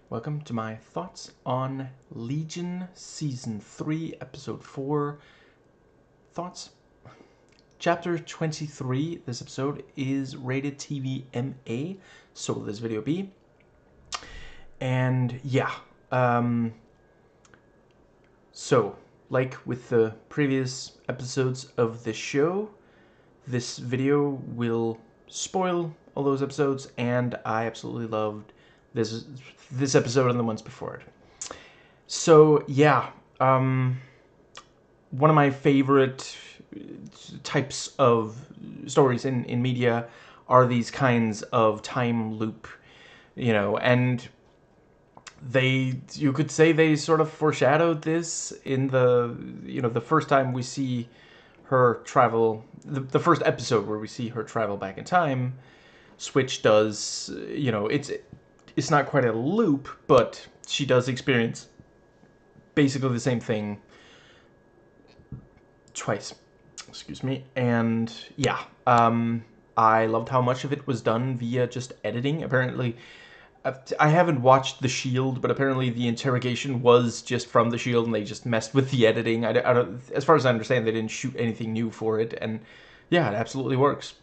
Welcome to my thoughts on Legion Season 3, Episode 4. Thoughts? Chapter 23, this episode is rated TV MA, so will this video be. And yeah, so like with the previous episodes of the show, this video will spoil all those episodes, and I absolutely loved this episode and the ones before it. So yeah, one of my favorite types of stories in media are these kinds of time loop, and you could say they sort of foreshadowed this in the first time we see her travel, the first episode where we see her travel back in time. Switch does, it's not quite a loop, but she does experience basically the same thing twice. Excuse me. And yeah, I loved how much of it was done via just editing. Apparently, I haven't watched The Shield, but apparently the interrogation was just from The Shield, and they just messed with the editing. I don't, as far as I understand, they didn't shoot anything new for it, and yeah, it absolutely works.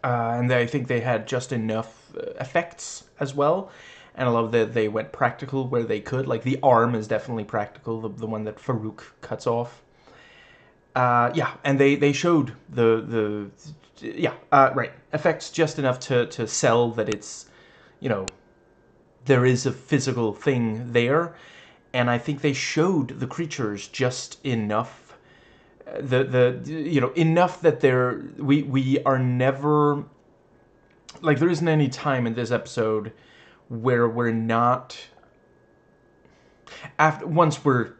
And I think they had just enough effects as well. And I love that they went practical where they could. Like, the arm is definitely practical, the one that Farouk cuts off. Yeah, and they showed right, effects just enough to sell that it's, there is a physical thing there. And I think they showed the creatures just enough enough that we are never, like, there isn't any time in this episode where we're not, once we're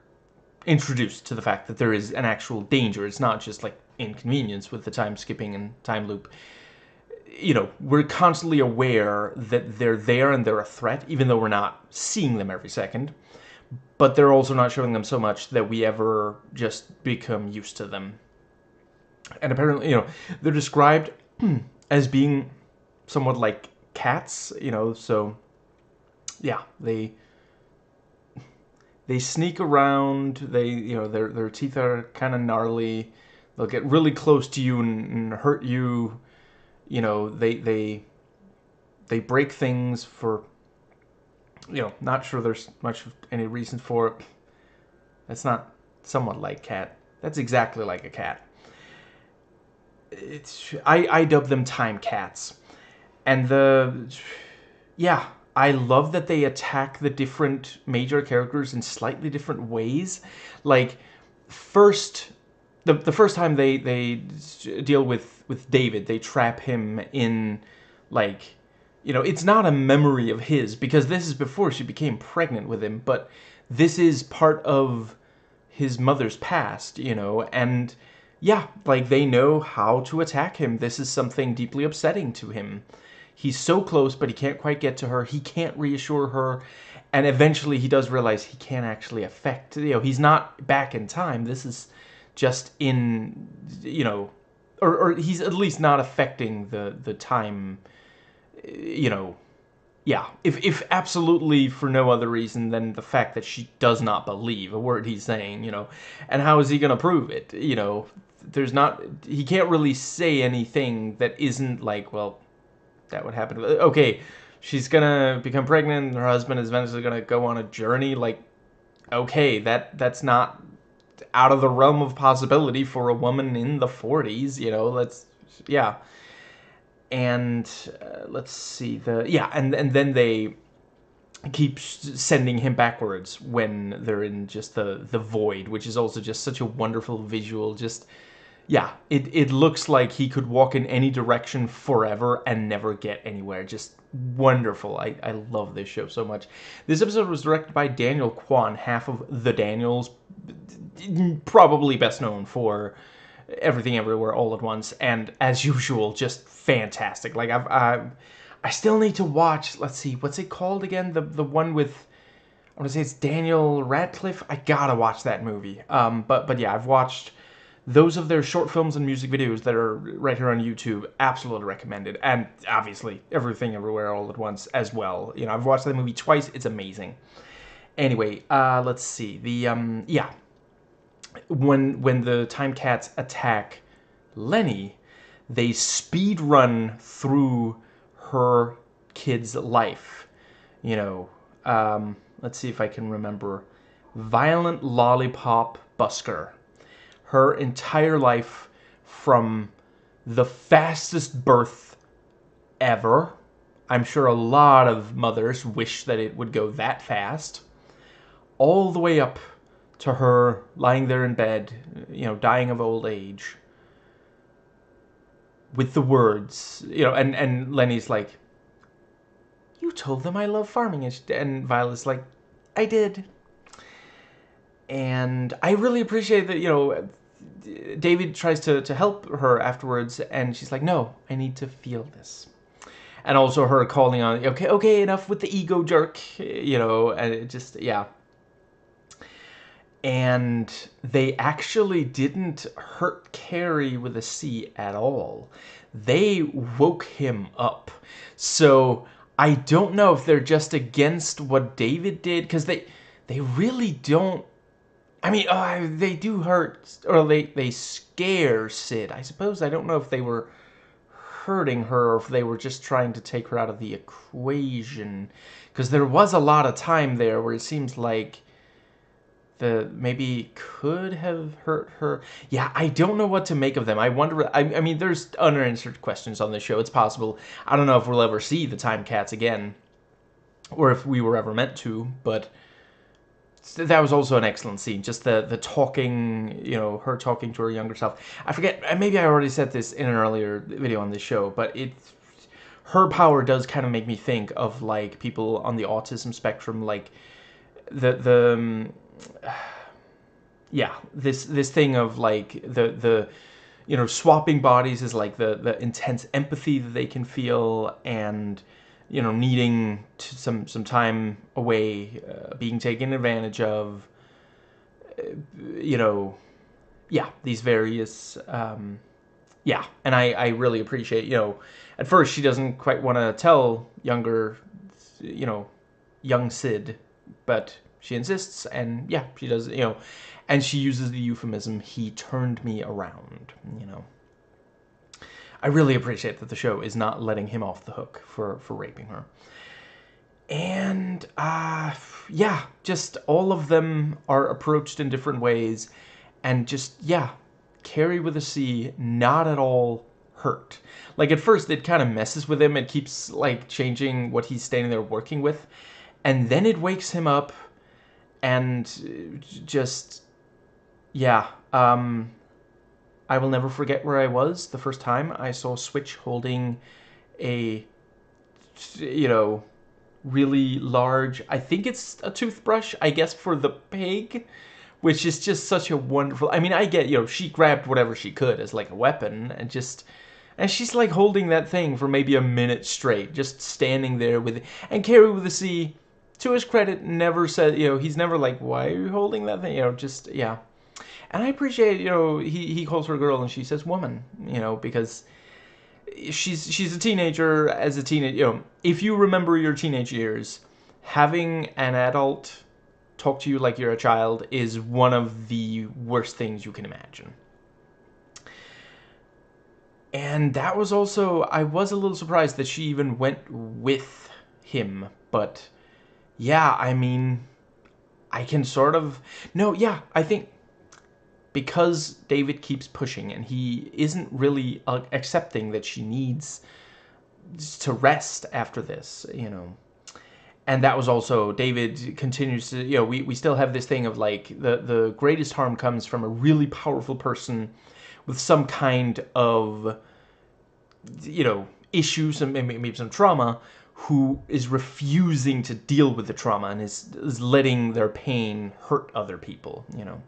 introduced to the fact that there is an actual danger, it's not just like inconvenience with the time skipping and time loop. We're constantly aware that they're there and they're a threat, even though we're not seeing them every second. But they're also not showing them so much that we ever just become used to them. And apparently, they're described as being somewhat like cats, so yeah, they sneak around, their teeth are kind of gnarly, they'll get really close to you and hurt you, they break things for, not sure there's much of any reason for it. That's not somewhat like cat. That's exactly like a cat. I dub them time cats. And I love that they attack the different major characters in slightly different ways. Like, the first time they deal with David, they trap him in, like, it's not a memory of his, because this is before she became pregnant with him, but this is part of his mother's past, and yeah, like, they know how to attack him. This is something deeply upsetting to him. He's so close, but he can't quite get to her. He can't reassure her, and eventually he does realize he can't actually affect, he's not back in time. This is just in, or he's at least not affecting the time, yeah, if absolutely for no other reason than the fact that she does not believe a word he's saying, and how is he going to prove it? He can't really say anything that isn't like, well, that would happen. Okay, she's going to become pregnant and her husband is eventually going to go on a journey. Like, okay, that's not out of the realm of possibility for a woman in the 40s, yeah. And let's see, and then they keep sending him backwards when they're in just the void, which is also just such a wonderful visual. Just, yeah, it looks like he could walk in any direction forever and never get anywhere. Just wonderful. I love this show so much. This episode was directed by Daniel Kwan, half of The Daniels, probably best known for Everything Everywhere All at Once, and as usual, just fantastic. Like, I still need to watch, let's see, what's it called again? The one with, I want to say it's Daniel Radcliffe. I gotta watch that movie. But yeah, I've watched those of their short films and music videos that are right here on YouTube, absolutely recommended. And obviously, Everything Everywhere All at Once as well. You know, I've watched that movie twice. It's amazing. Anyway, let's see. Yeah, when the Time Cats attack Lenny, they speed run through her kid's life. You know, let's see if I can remember. Violent Lollipop Busker. Her entire life from the fastest birth ever. I'm sure a lot of mothers wish that it would go that fast. All the way up to her lying there in bed, you know, dying of old age. With the words, you know, and Lenny's like, "You told them I love farming," and Violet's like, "I did." And I really appreciate that, you know, David tries to help her afterwards, and she's like, "No, I need to feel this." And also her calling on, okay, enough with the ego jerk, you know, and it just, yeah. And they actually didn't hurt Carrie with a C at all. They woke him up. So I don't know if they're just against what David did, because they really don't. I mean, they do hurt, or they scare Sid. I suppose I don't know if they were hurting her or if they were just trying to take her out of the equation, because there was a lot of time there where it seems like maybe could have hurt her. Yeah, I don't know what to make of them. I wonder. I mean, there's unanswered questions on this show. It's possible. I don't know if we'll ever see the Time Cats again, or if we were ever meant to. But that was also an excellent scene. Just the talking, you know, her talking to her younger self. I forget. Maybe I already said this in an earlier video on this show, but her power does kind of make me think of like people on the autism spectrum, like yeah, this thing of like the you know, swapping bodies is like the intense empathy that they can feel, and you know, needing some time away, being taken advantage of, you know, yeah, these various yeah. And I really appreciate, you know, at first she doesn't quite want to tell younger, you know, young Sid, but she insists, and yeah, she does, you know, and she uses the euphemism, "He turned me around," you know. I really appreciate that the show is not letting him off the hook for raping her. And, yeah, just all of them are approached in different ways, and just, yeah, Carrie with a C, not at all hurt. Like, at first, it kind of messes with him, it keeps, like, changing what he's standing there working with, and then it wakes him up, and just, yeah, I will never forget where I was the first time I saw Switch holding a, you know, really large, I think it's a toothbrush, I guess, for the pig, which is just such a wonderful, I mean, I get, you know, she grabbed whatever she could as like a weapon, and she's like holding that thing for maybe a minute straight, just standing there with it. And Carrie with a C, to his credit, never said, you know, he's never like, "Why are you holding that thing?" You know, just, yeah. And I appreciate, you know, he calls her girl and she says woman, you know, because she's a teenager. As a teenage, you know, if you remember your teenage years, having an adult talk to you like you're a child is one of the worst things you can imagine. And that was also, I was a little surprised that she even went with him, but yeah, I mean, I can sort of, no, yeah, I think because David keeps pushing and he isn't really accepting that she needs to rest after this, you know. And that was also, David continues to, you know, we still have this thing of like, the greatest harm comes from a really powerful person with some kind of, you know, issues and maybe some trauma, who is refusing to deal with the trauma and is letting their pain hurt other people, you know.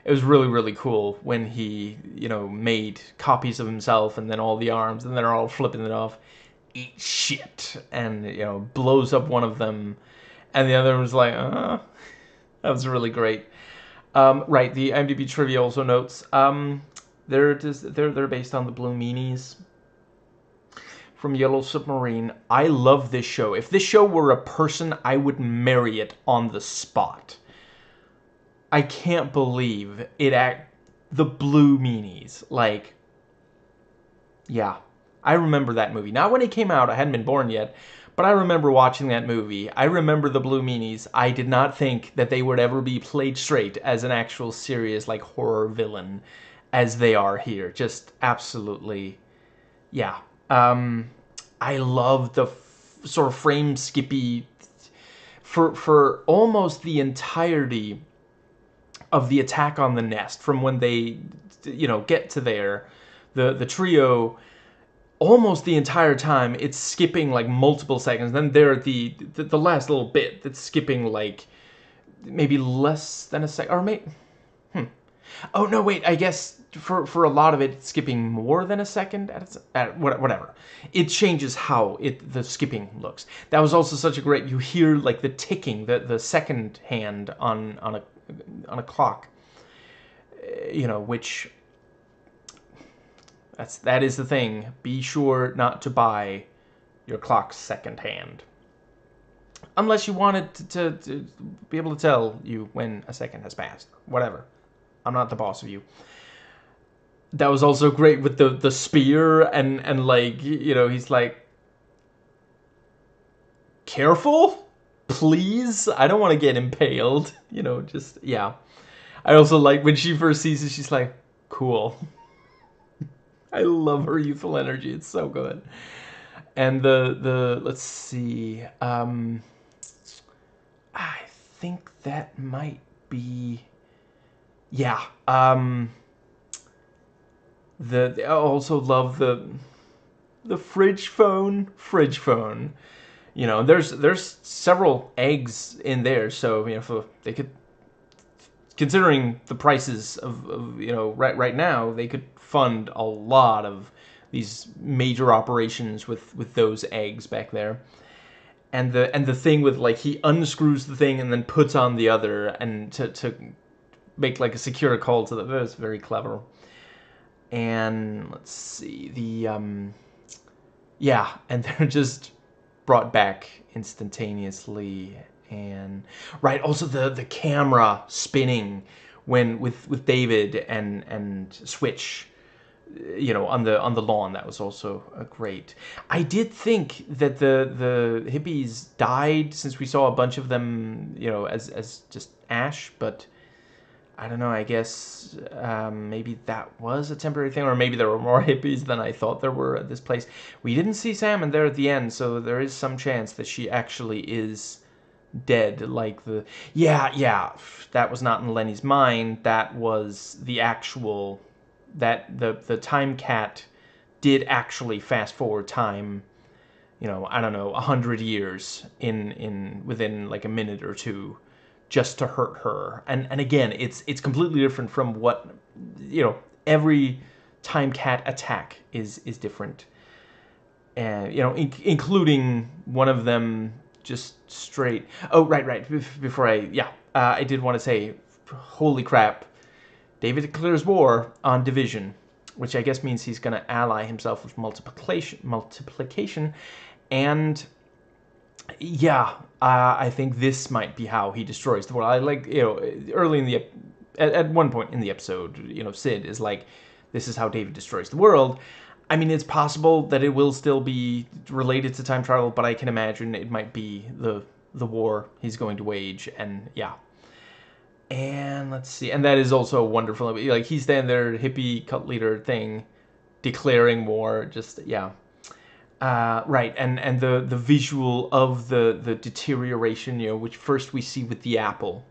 It was really, really cool when he, you know, made copies of himself and then all the arms, and they're all flipping it off. "Eat shit," and, you know, blows up one of them, and the other was like, that was really great. Right, the IMDb trivia also notes they're based on the Blue Meanies from Yellow Submarine. I love this show. If this show were a person, I would marry it on the spot. I can't believe the Blue Meanies. Like, yeah. I remember that movie. Not when it came out, I hadn't been born yet, but I remember watching that movie. I remember the Blue Meanies. I did not think that they would ever be played straight as an actual serious, like, horror villain as they are here. Just absolutely, yeah. I love the sort of frame skippy for almost the entirety of the attack on the nest, from when they, get to there, the trio, almost the entire time it's skipping like multiple seconds. Then there the last little bit that's skipping like maybe less than a second, or maybe oh no, wait, I guess for a lot of it, it's skipping more than a second at whatever. It changes how the skipping looks. That was also such a great. You hear like the ticking, the second hand on a clock. Which that is the thing. Be sure not to buy your clock secondhand, unless you wanted to be able to tell you when a second has passed. Whatever. I'm not the boss of you. That was also great with the spear and like, he's like, careful, please. I don't want to get impaled. Just, yeah. I also like when she first sees it, she's like, cool. I love her youthful energy. It's so good. And the let's see. I think that might be, yeah. I also love the fridge phone. There's several eggs in there, so if they could, considering the prices of right now, they could fund a lot of these major operations with those eggs back there. And the thing with, like, he unscrews the thing and then puts on the other, and to make like a secure call to that was very clever. And let's see, yeah, and they're just brought back instantaneously. And right, also the camera spinning when with David and Switch, on the lawn. That was also great. I did think that the hippies died, since we saw a bunch of them, as just ash, but I don't know, I guess maybe that was a temporary thing, or maybe there were more hippies than I thought there were at this place. We didn't see Salmon there at the end, so there is some chance that she actually is dead. Like yeah, that was not in Lenny's mind. That was the actual, that the time cat did actually fast forward time, I don't know, 100 years within like a minute or two, just to hurt her. And again, it's completely different from what, every time cat attack is different. And, including one of them just straight. Oh, right. Before I did want to say, holy crap, David declares war on division, which I guess means he's going to ally himself with multiplication, and yeah, I think this might be how he destroys the world. I like, early in the at one point in the episode, Sid is like, this is how David destroys the world. I mean, it's possible that it will still be related to time travel, but I can imagine it might be the war he's going to wage. And yeah. And let's see, and that is also wonderful. Like, he's standing there, hippie cult leader thing, declaring war. Just, yeah. Right, and the visual of the deterioration, which first we see with the apple,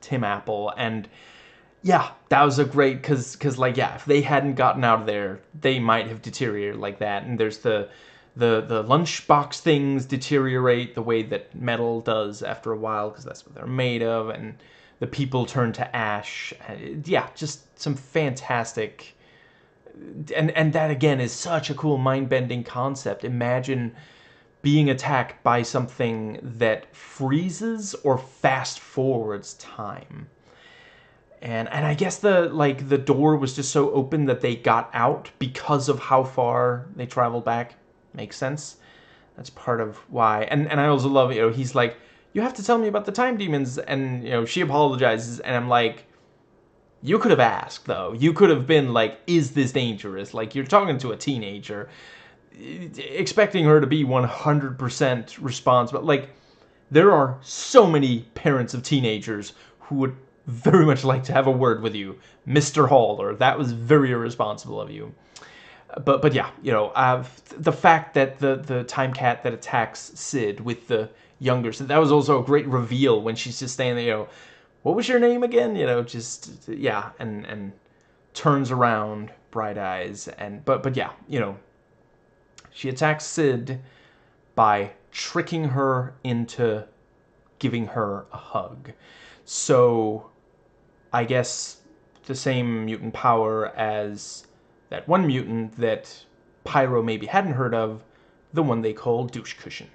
Tim Apple, and yeah, that was a great, because like, yeah, if they hadn't gotten out of there, they might have deteriorated like that. And there's the lunchbox things deteriorate the way that metal does after a while, because that's what they're made of, and the people turn to ash. Yeah, just some fantastic. And that, again, is such a cool mind-bending concept. Imagine being attacked by something that freezes or fast-forwards time. And I guess the door was just so open that they got out because of how far they traveled back. Makes sense. That's part of why. And I also love, he's like, you have to tell me about the time demons, and she apologizes, and I'm like, you could have asked, though. You could have been like, is this dangerous? Like, you're talking to a teenager, expecting her to be 100% responsible. Like, there are so many parents of teenagers who would very much like to have a word with you, Mr. Haller. That was very irresponsible of you. But yeah, the fact that the time cat that attacks Sid with the younger Sid, that was also a great reveal when she's just standing there, what was your name again? Just, yeah, and turns around, bright eyes, but yeah, she attacks Sid by tricking her into giving her a hug. So I guess the same mutant power as that one mutant that Pyro maybe hadn't heard of, the one they call Douche Cushion.